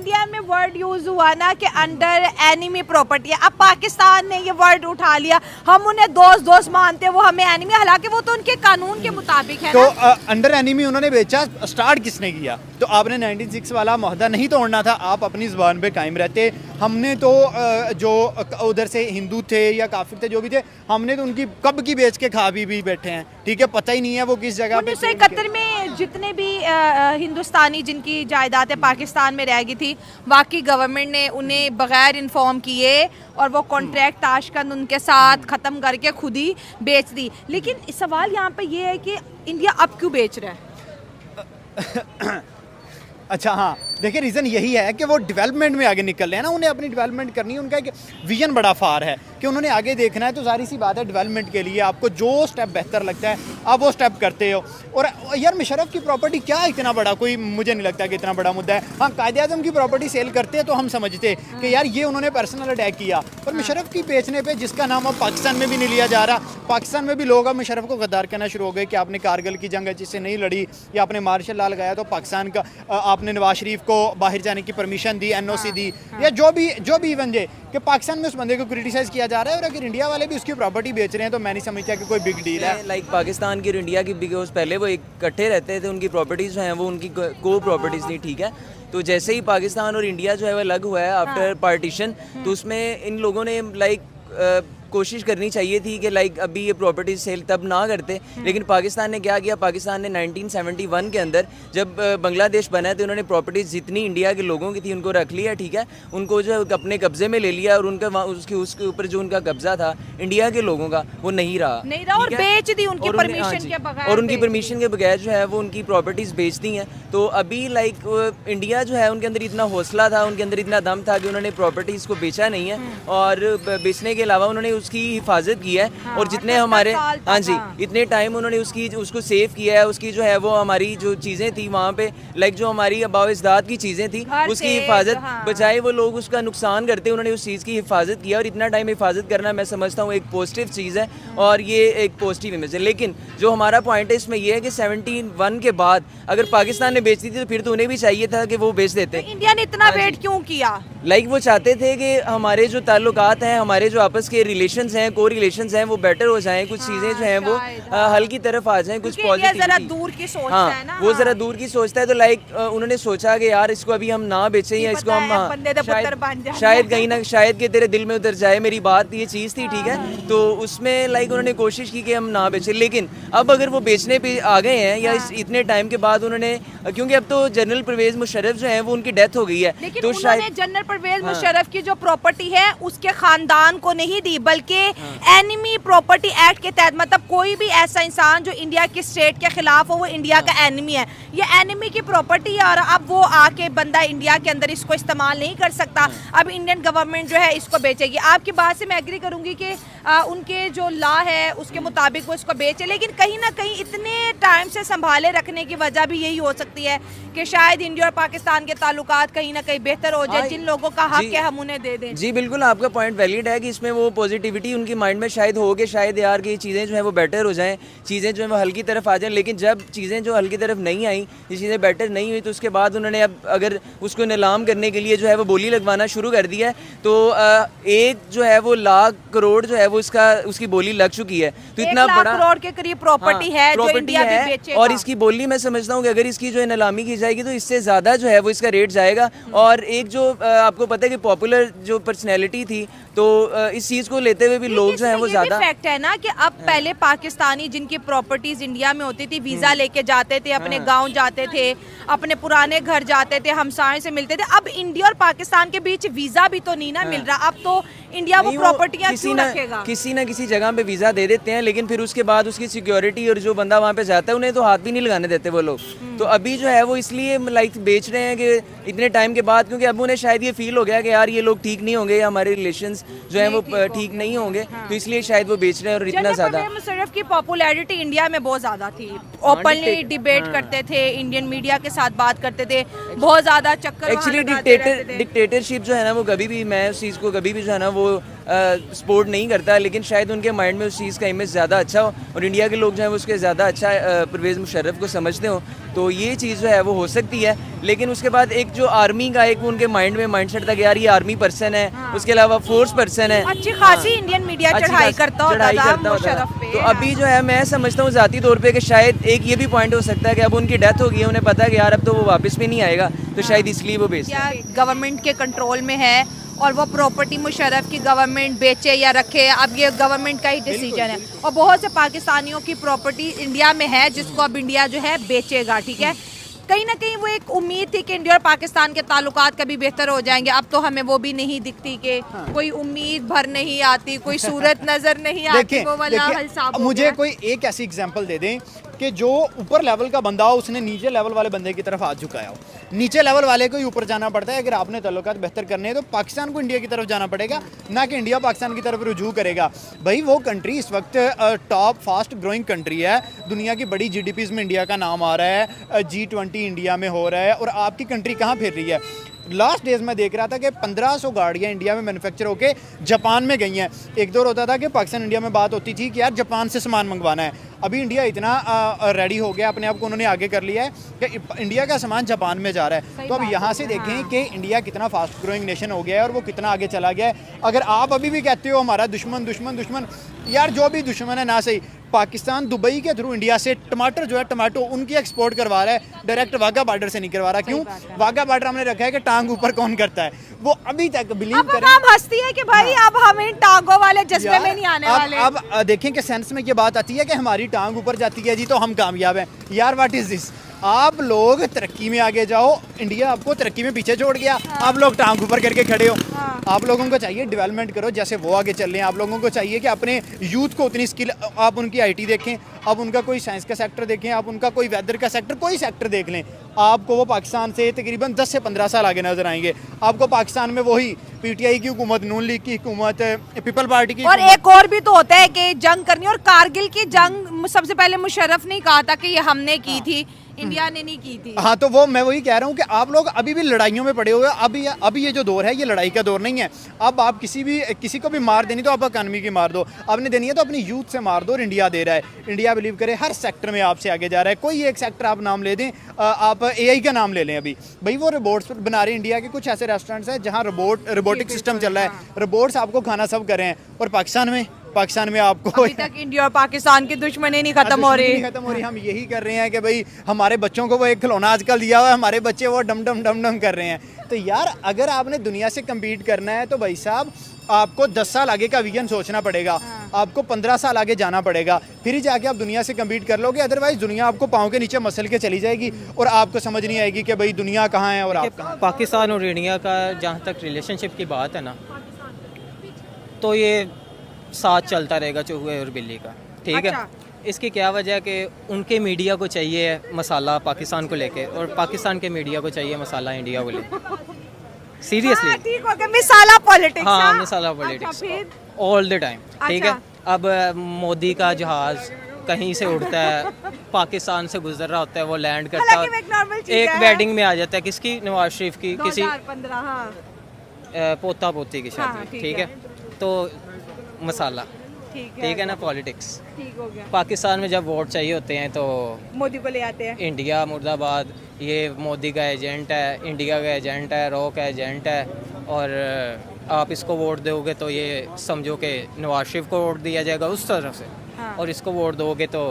India में word use हुआ ना कि अंडर एनिमी प्रॉपर्टी है, अब पाकिस्तान ने ये वर्ड उठा लिया, हम उन्हें दोस्त दोस्त मानते हैं, वो हमें एनिमी, हालांकि वो तो उनके कानून के मुताबिक है तो ना। अंडर एनिमी उन्होंने बेचा, स्टार्ट किसने किया? तो आपने 1906 वाला मुआहदा नहीं तोड़ना था, आप अपनी ज़ुबान पे कायम रहते। हमने तो जो उधर से हिंदू थे या काफिर थे जो भी थे, हमने तो उनकी कब की बेच के खा भी बैठे हैं, ठीक है, पता ही नहीं है वो किस जगह पे। 1971 में जितने भी हिंदुस्तानी जिनकी जायदादें पाकिस्तान में रह गई थी, वाकई गवर्नमेंट ने उन्हें बगैर इन्फॉर्म किए और वो कॉन्ट्रैक्ट ताशकंद उनके साथ ख़त्म करके खुद ही बेच दी। लेकिन सवाल यहाँ पे ये है कि इंडिया अब क्यों बेच रहा है? अच्छा हाँ, देखिए रीज़न यही है कि वो डेवलपमेंट में आगे निकल रहे हैं ना, उन्हें अपनी डेवलपमेंट करनी है, उनका एक विजन बड़ा फार है कि उन्होंने आगे देखना है। तो जाहिर सी बात है डेवलपमेंट के लिए आपको जो स्टेप बेहतर लगता है आप वो स्टेप करते हो। और यार मुशर्रफ की प्रॉपर्टी क्या इतना बड़ा, कोई मुझे नहीं लगता कि इतना बड़ा मुद्दा है। हाँ, कायद-ए-आज़म की प्रॉपर्टी सेल करते तो हम समझते कि यार ये उन्होंने पर्सनल अटैक किया, पर मुशर्रफ की बेचने पर जिसका नाम अब पाकिस्तान में भी नहीं लिया जा रहा, पाकिस्तान में भी लोग अब मुशर्रफ को गद्दार कहना शुरू हो गए कि आपने कारगिल की जंग जिससे नहीं लड़ी, या आपने मार्शल लॉ लगाया तो पाकिस्तान का, आपने नवाज शरीफ को बाहर जाने की परमिशन दी, एनओसी दी, या जो भी इवन जे कि पाकिस्तान में उस बंदे को क्रिटिसाइज किया जा रहा है। और अगर इंडिया वाले भी उसकी प्रॉपर्टी बेच रहे हैं तो मैं नहीं समझता कि कोई बिग डील है। लाइक पाकिस्तान की और इंडिया की, बिकॉज पहले वो इकट्ठे रहते थे, उनकी प्रॉपर्टीज़ जो हैं वो उनकी को प्रॉपर्टीज़ थी, ठीक है। तो जैसे ही पाकिस्तान और इंडिया जो है वो अलग हुआ है आफ्टर पार्टीशन, तो उसमें इन लोगों ने लाइक कोशिश करनी चाहिए थी कि लाइक अभी ये प्रॉपर्टी सेल तब ना करते, लेकिन पाकिस्तान ने क्या किया, पाकिस्तान ने 1971 के अंदर जब बांग्लादेश बना तो उन्होंने प्रॉपर्टीज जितनी इंडिया के लोगों की थी उनको रख लिया, ठीक है, उनको जो अपने कब्जे में ले लिया, और उनका उसके ऊपर जो उनका कब्जा था इंडिया के लोगों का वो नहीं रहा और बेच दी उनकी परमिशन के बगैर, और उनकी परमिशन के बगैर जो है वो उनकी प्रॉपर्टीज बेच दी हैं। तो अभी लाइक इंडिया जो है उनके अंदर इतना हौसला था, उनके अंदर इतना दम था कि उन्होंने प्रॉपर्टीज को बेचा नहीं है, और बेचने के अलावा उन्होंने उसकी हिफाजत की है। और जितने हमारे, हाँ जी, इतने टाइम उन्होंने उसको सेव किया है, उसकी जो है वो हमारी जो चीज़ें थी वहाँ पे, लाइक जो हमारी अबाव-ए-इज़्दाद की चीज़ें थी उसकी हिफाजत, बचाए वो लोग उसका नुकसान करते, उन्होंने उस चीज़ की हिफाजत किया। और इतना टाइम हिफाजत करना मैं समझता हूँ एक पॉजिटिव चीज़ है, और ये एक पॉजिटिव इमेज है। लेकिन जो हमारा पॉइंट है इसमें ये है कि 71 के बाद अगर पाकिस्तान ने बेच दी थी तो फिर तो उन्हें भी चाहिए था कि वो बेच देते। इंडिया ने इतना वेट क्यों किया? लाइक वो चाहते थे कि हमारे जो ताल्लुकात हैं, हमारे जो आपस के रिलेशंस हैं, को रिलेशंस हैं, वो बेटर हो जाएं, कुछ चीज़ें जो हैं वो हल की तरफ आ जाएं, कुछ पॉजिटिव। जरा दूर की सोच है ना, वो जरा दूर की सोचता है। तो लाइक उन्होंने सोचा कि यार इसको अभी हम ना बेचें, या इसको हम शायद कहीं ना शायद कि तेरे दिल में उतर जाए मेरी बात, ये चीज़ थी, ठीक है। तो उसमें लाइक उन्होंने कोशिश की कि हम ना बेचें। लेकिन अब अगर वो बेचने पे आ गए हैं, या इतने टाइम के बाद उन्होंने, क्योंकि अब तो जनरल परवेज मुशर्रफ जो है वो उनकी डेथ हो गई है, तो शायद जनरल परवेज मुशर्रफ की जो प्रॉपर्टी है उसके खानदान को नहीं दी, बल्कि एनिमी प्रॉपर्टी एक्ट के तहत, मतलब कोई भी ऐसा इंसान जो इंडिया की स्टेट के खिलाफ हो वो इंडिया का एनिमी है, ये एनिमी की प्रॉपर्टी है, और अब वो आके बंदा इंडिया के अंदर इसको इस्तेमाल नहीं कर सकता। अब इंडियन गवर्नमेंट जो है इसको बेचेगी। आपकी बात से मैं एग्री करूंगी कि उनके जो लॉ है उसके मुताबिक वो इसको बेचे, लेकिन कहीं ना कहीं इतने टाइम से संभाले रखने की वजह भी यही हो सकती है कि शायद इंडिया और पाकिस्तान के ताल्लुकात कहीं ना कहीं बेहतर हो जाए, जिन लोगों का हक है हम उन्हें दे दें। जी बिल्कुल, आपका पॉइंट वैलिड है कि इसमें वो पॉजिटिविटी उनकी माइंड में शायद हो कि शायद यार कि चीज़ें जो है वो बेटर हो जाएं, चीज़ें जो है वो हल की तरफ आ जाएं। लेकिन जब चीज़ें जो हल की तरफ नहीं आई, ये चीज़ें बेटर नहीं हुई, तो उसके बाद उन्होंने अब अगर उसको नीलाम करने के लिए जो है वो बोली लगवाना शुरू कर दिया है। तो एक जो है वो लाख करोड़ जो है वो उसकी बोली लग चुकी है। तो इतना बड़ा करोड़ के करीब प्रॉपर्टी है जो इंडिया भी बेचेगा, और इसकी बोली मैं समझता हूँ कि अगर इसकी जो है नीलामी की जाएगी तो इससे ज़्यादा जो है वो इसका रेट जाएगा। और एक जो आपको पता है कि पॉपुलर जो पर्सनैलिटी थी, तो इस चीज़ को लेते हुए भी लोग जो हैं वो ज़्यादा फैक्ट है ना कि अब पहले पाकिस्तानी जिनकी प्रॉपर्टीज इंडिया में होती थी, वीज़ा लेके जाते थे, अपने गांव जाते थे, अपने पुराने घर जाते थे, हमसायों से मिलते थे। अब इंडिया और पाकिस्तान के बीच वीज़ा भी तो नहीं ना मिल रहा, अब तो इंडिया वो प्रॉपर्टियां क्यों रखेगा? किसी ना किसी जगह पे वीज़ा दे देते हैं, लेकिन फिर उसके बाद उसकी सिक्योरिटी और जो बंदा वहाँ पे जाता है उन्हें तो हाथ भी नहीं लगाने देते वो लोग। तो अभी जो है वो इसलिए लाइक बेच रहे हैं कि इतने टाइम के बाद, क्योंकि अब उन्हें शायद ये फील हो गया कि यार ये लोग ठीक नहीं होंगे, हमारे रिलेशंस जो हैं वो ठीक नहीं होंगे, तो इसलिए शायद वो बेच रहे हैं। और इतना ज़्यादा मुशर्रफ की पॉपुलैरिटी इंडिया में बहुत ज़्यादा थी। ओपनली डिबेट करते थे, इंडियन मीडिया के साथ बात करते थे, बहुत ज़्यादा चक्कर वहाँ एक्चुअली लगाते रहते थे। डिक्टेटरशिप जो है ना वो कभी भी, मैं उस चीज़ को कभी भी जो है ना वो सपोर्ट नहीं करता, लेकिन शायद उनके माइंड में उस चीज़ का इमेज ज़्यादा अच्छा हो और इंडिया के लोग जो हैं वो उसके ज़्यादा अच्छा परवेज़ मुशर्रफ को समझते हो, तो ये चीज़ जो है वो हो सकती है। लेकिन उसके बाद एक जो आर्मी का एक उनके माइंड में माइंडसेट था कि यार ये आर्मी पर्सन है, उसके अलावा फोर्स पर्सन है, अच्छी खासी इंडियन मीडिया चढ़ाई करता होता था मुशर्रफ पे। तो अभी जो है मैं समझता हूँ ज़ाती तौर पे कि शायद एक ये भी पॉइंट हो सकता है कि अब उनकी डेथ हो गई है, उन्हें पता है कि यार अब तो वो वापस भी नहीं आएगा, तो शायद इसलिए वो बेच या गवर्नमेंट के कंट्रोल में है और वो प्रॉपर्टी मुशर्रफ की गवर्नमेंट बेचे या रखे, अब ये गवर्नमेंट का ही डिसीजन है। और बहुत से पाकिस्तानियों की प्रॉपर्टी इंडिया में है जिसको अब इंडिया जो है बेचेगा, ठीक है। कहीं ना कहीं वो एक उम्मीद थी कि इंडिया और पाकिस्तान के ताल्लुकात कभी बेहतर हो जाएंगे, अब तो हमें वो भी नहीं दिखती कि कोई उम्मीद भर नहीं आती, कोई सूरत नजर नहीं आती, वो वाला हिसाब हो मुझे गया। कोई एक ऐसी एग्जांपल दे दें कि जो ऊपर लेवल का बंदा हो उसने नीचे लेवल वाले बंदे की तरफ हाथ झुकाया हो। नीचे लेवल वाले को ही ऊपर जाना पड़ता है। अगर आपने ताल्लुकात बेहतर करने हैं तो पाकिस्तान को इंडिया की तरफ जाना पड़ेगा, ना कि इंडिया पाकिस्तान की तरफ रुजू करेगा। भाई वो कंट्री इस वक्त टॉप फास्ट ग्रोइंग कंट्री है, दुनिया की बड़ी जीडीपीज़ में इंडिया का नाम आ रहा है, G20 इंडिया में हो रहा है, और आपकी कंट्री कहाँ फिर रही है। लास्ट डेज में देख रहा था कि 1500 गाड़ियाँ इंडिया में मैन्युफैक्चर होके जापान में गई हैं। एक दौर होता था कि पाकिस्तान इंडिया में बात होती थी कि यार जापान से सामान मंगवाना है। अभी इंडिया इतना रेडी हो गया, अपने आप को उन्होंने आगे कर लिया है कि इंडिया का सामान जापान में जा रहा है। तो अब यहाँ से देखें कि इंडिया कितना फास्ट ग्रोइंग नेशन हो गया है और वो कितना आगे चला गया है। अगर आप अभी भी कहते हो हमारा दुश्मन दुश्मन दुश्मन, यार जो भी दुश्मन है ना सही, पाकिस्तान दुबई के थ्रू इंडिया से टमाटर जो है टमाटो उनकी एक्सपोर्ट करवा रहा है, डायरेक्ट वाघा बॉर्डर से नहीं करवा रहा। क्यों? वाघा बॉर्डर हमने रखा है कि टांग ऊपर कौन करता है, वो अभी तक बिलीव करें। अब हंसती है कि भाई अब हम इन टांगों वाले जज्बे में नहीं आने वाले। अब देखें कि सेंस में ये बात आती है कि हमारी टांग ऊपर जाती है जी तो हम कामयाब हैं। यार व्हाट इज दिस? आप लोग तरक्की में आगे जाओ, इंडिया आपको तरक्की में पीछे छोड़ गया। आप लोग टांग ऊपर करके खड़े हो। आप लोगों को चाहिए डेवलपमेंट करो जैसे वो आगे चल रहे हैं। आप लोगों को चाहिए कि अपने यूथ को उतनी स्किल, आप उनकी आईटी देखें, आप उनका कोई साइंस का सेक्टर देखें, आप उनका कोई वेदर का सेक्टर, कोई सेक्टर देख लें, आपको वो पाकिस्तान से तकरीबन 10 से 15 साल आगे नजर आएंगे। आपको पाकिस्तान में वही पीटीआई की हुकूमत, नून लीग की हुकूमत, पीपल पार्टी की, और एक और भी तो होता है कि जंग करनी, और कारगिल की जंग सबसे पहले मुशर्रफ ने कहा था कि ये हमने की थी, इंडिया ने नहीं की थी। हाँ, तो वो मैं वही कह रहा हूँ कि आप लोग अभी भी लड़ाइयों में पड़े हुए हो। अभी ये जो दौर है ये लड़ाई का दौर नहीं है। अब आप किसी को भी मार देनी तो आप इकॉनमी की मार दो, आपने देनी है तो अपनी यूथ से मार दो। और इंडिया दे रहा है, इंडिया बिलीव करे हर सेक्टर में आपसे आगे जा रहा है। कोई एक सेक्टर आप नाम ले दें, आप AI का नाम ले लें। अभी भाई वो रोबोट्स बना रहे हैं। इंडिया के कुछ ऐसे रेस्टोरेंट्स हैं जहाँ रोबोटिक सिस्टम चल रहा है, रोबोट्स आपको खाना सब कर रहे हैं। और पाकिस्तान में आपको अभी तक इंडिया और पाकिस्तान की दुश्मनी नहीं खत्म हो रही। हम यही कर रहे हैं कि भाई हमारे बच्चों को वो एक खिलौना आजकल दिया हुआ है, हमारे बच्चे वो डम डम कर रहे हैं। तो यार अगर आपने दुनिया से कम्पीट करना है तो भाई साहब आपको 10 साल आगे का विजन सोचना पड़ेगा। आपको 15 साल आगे जाना पड़ेगा, फिर ही जाके आप दुनिया से कम्पीट कर लोगे। अदरवाइज दुनिया आपको पाँव के नीचे मसल के चली जाएगी और आपको समझ नहीं आएगी कि भाई दुनिया कहाँ है और आप कहाँ। पाकिस्तान और इंडिया का जहाँ तक रिलेशनशिप की बात है ना, तो ये साथ चलता रहेगा चूहे और बिल्ली का, ठीक है। इसकी क्या वजह है कि उनके मीडिया को चाहिए मसाला पाकिस्तान को लेके और पाकिस्तान के मीडिया को चाहिए मसाला इंडिया को लेके। सीरियसली ठीक हो गया, मिसाला पॉलिटिक्स। हाँ, मिसाला पॉलिटिक्स ऑल द टाइम, ठीक है। अब मोदी का जहाज कहीं से उड़ता है, पाकिस्तान से गुजर रहा होता है, वो लैंड करता है, एक वेडिंग में आ जाता है, किसकी? नवाज शरीफ की, किसी 2015 पोता पोती की शादी, ठीक है। तो मसाला, ठीक है ना, पॉलिटिक्स। ठीक हो गया। पाकिस्तान में जब वोट चाहिए होते हैं तो मोदी को ले आते हैं। इंडिया मुर्दाबाद, ये मोदी का एजेंट है, इंडिया का एजेंट है, रॉ का एजेंट है, और आप इसको वोट दोगे तो ये समझो कि नवाज शरीफ को वोट दिया जाएगा उस तरफ से, और इसको वोट दोगे तो